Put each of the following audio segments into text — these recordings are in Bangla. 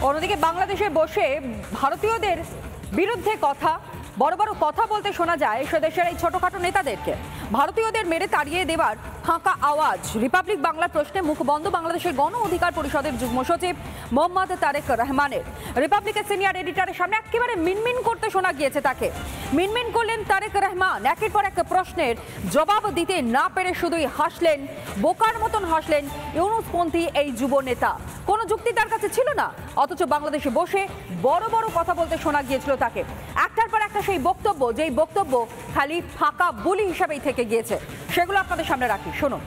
অন্যদিকে বাংলাদেশে বসে ভারতীয়দের বিরুদ্ধে বড় বড় কথা বলতে শোনা যায় সেদেশের এই ছোটখাটো নেতাদেরকে। ভারতীয়দের মেরে তাড়িয়ে দেওয়ার ফাঁকা আওয়াজ। রিপাবলিক বাংলার প্রশ্নে মুখ বন্ধ বাংলাদেশের গণ অধিকার পরিষদের যুগ্ম সচিব মোহাম্মদ তারেক রহমানের। রিপাবলিকের সিনিয়র এডিটরের সামনে একেবারে মিনমিন করতে শোনা গিয়েছে তাকে। মিনমিন করলেন তারেক রহমান। একের পর এক প্রশ্নের জবাব দিতে না পেরে শুধুই হাসলেন, বোকার মতন হাসলেন ইউনুসপন্থী এই যুব নেতা। কোনো যুক্তি তার কাছে ছিল না, অথচ বাংলাদেশে বসে বড় বড় কথা বলতে শোনা গিয়েছিল তাকে। একটার পর একটা সেই বক্তব্য, যেই বক্তব্য খালি ফাঁকা বুলি হিসাবেই থেকে গিয়েছে, সেগুলো আপনাদের সামনে রাখি, শুনুন।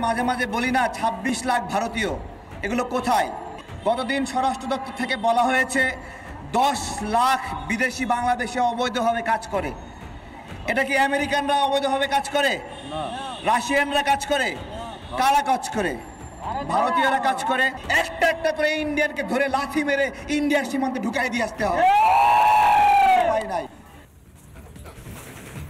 মাঝে মাঝে বলি না ২৬ লাখ ভারতীয়, এগুলো কোথায়? গতদিন স্বরাষ্ট্র দপ্তর থেকে বলা হয়েছে ১০ লাখ বিদেশি বাংলাদেশে অবৈধভাবে কাজ করে। এটা কি আমেরিকানরা অবৈধভাবে কাজ করে? রাশিয়ানরা কাজ করে? কারা কাজ করে? ভারতীয়রা কাজ করে। একটা একটা করে ইন্ডিয়ানকে ধরে লাথি মেরে ইন্ডিয়ার সীমান্তে ঢুকাই দিয়ে আসতে হবে।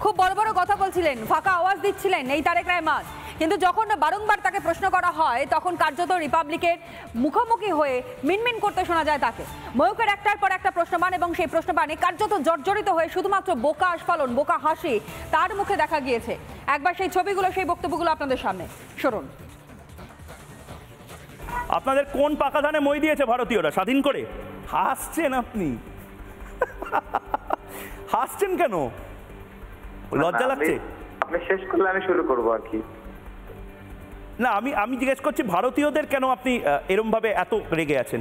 খুব বড় বড় কথা বলছিলেন, ফাঁকা আওয়াজ দিচ্ছিলেন এই তারেক রহমান। কিন্তু যখন বারংবার তাকে প্রশ্ন করা হয় তখন কার্যত রিপাবলিকের মুখোমুখি হয়ে মিনমিন করতে শোনা যায় তাকে। ময়ূকের একটার পর একটা প্রশ্নবান এবং সেই প্রশ্নবানে কার্যত জর্জরিত হয়ে শুধুমাত্র বোকা আস্ফালন, বোকা হাসি তার মুখে দেখা গিয়েছে। একবার সেই ছবিগুলো, সেই বক্তব্যগুলো আপনাদের সামনে শুনুন। আপনাদের কোন পাকা ধানে মই দিয়েছে ভারতীয়রা স্বাধীন করে? হাসছেন আপনি, হাসছেন কেন? লজ্জা লাগছে? আপনি শেষ করলে আমি শুরু করবো আর কি। না, আমি জিজ্ঞেস করছি ভারতীয়দের কেন আপনি এরম ভাবে এত রেগে আছেন?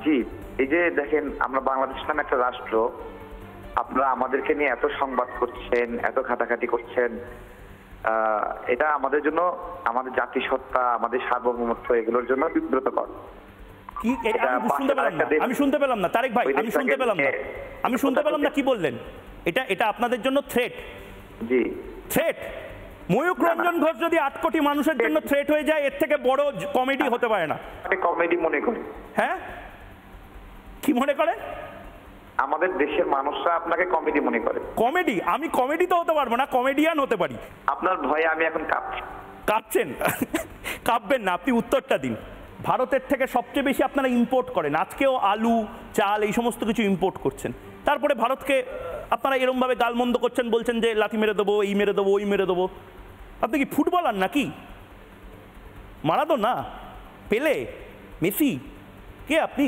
জি, এই যে দেখেন, আমরা বাংলাদেশ নামে একটা রাষ্ট্র, আপনারা আমাদেরকে নিয়ে এত সংবাদ করছেন, এত ঘাটাঘাটি করছেন, এটা আমাদের জন্য, আমাদের জাতিসত্তা, আমাদের সার্বভৌমত্ব, এগুলোর জন্য বিব্রতকর। আমি শুনতে পেলাম না তারেক ভাই, আমি শুনতে পেলাম না কি বললেন। এটা আপনাদের জন্য থ্রেট? জি, থ্রেট। ময়ূক রঞ্জন ঘোষ যদি ৮ কোটি মানুষের জন্য থ্রেট হয়ে যায়, এর থেকে বড় কমেডি হতে পারে না। কমেডি মনে করি। হ্যাঁ, কি মনে করে? আমাদের দেশের মানুষরা আপনাকে কমেডি মনে করে। কমেডি? আমি কমেডি তো হতে পারবো না, কমেডিয়ান হতে পারি। আপনার ভয়ে আমি এখন কাঁপছি। কাঁপছেন? কাঁপবেন না, আপনি উত্তরটা দিন। ভারতের থেকে সবচেয়ে বেশি আপনারা ইম্পোর্ট করেন, আজকেও আলু, চাল, এই সমস্ত কিছু ইম্পোর্ট করছেন। তারপরে ভারতকে আপনারা এরমভাবে গালমন্দ করছেন, বলছেন যে লাঠি মেরে দেবো, এই মেরে দেবো, ওই মেরে দেবো। আপনি কি ফুটবলার নাকি? মারাদোনা, পেলে, মেসি, কে আপনি?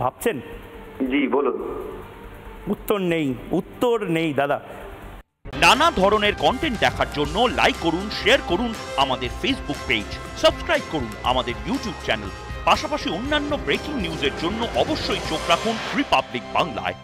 ভাবছেন? জি বলুন। উত্তর নেই দাদা। নানা ধরনের কন্টেন্ট দেখার জন্য লাইক করুন, শেয়ার করুন আমাদের ফেসবুক পেজ, সাবস্ক্রাইব করুন আমাদের ইউটিউব চ্যানেল। পাশাপাশি অন্যান্য ব্রেকিং নিউজের জন্য অবশ্যই চোখ রাখুন রিপাবলিক বাংলায়।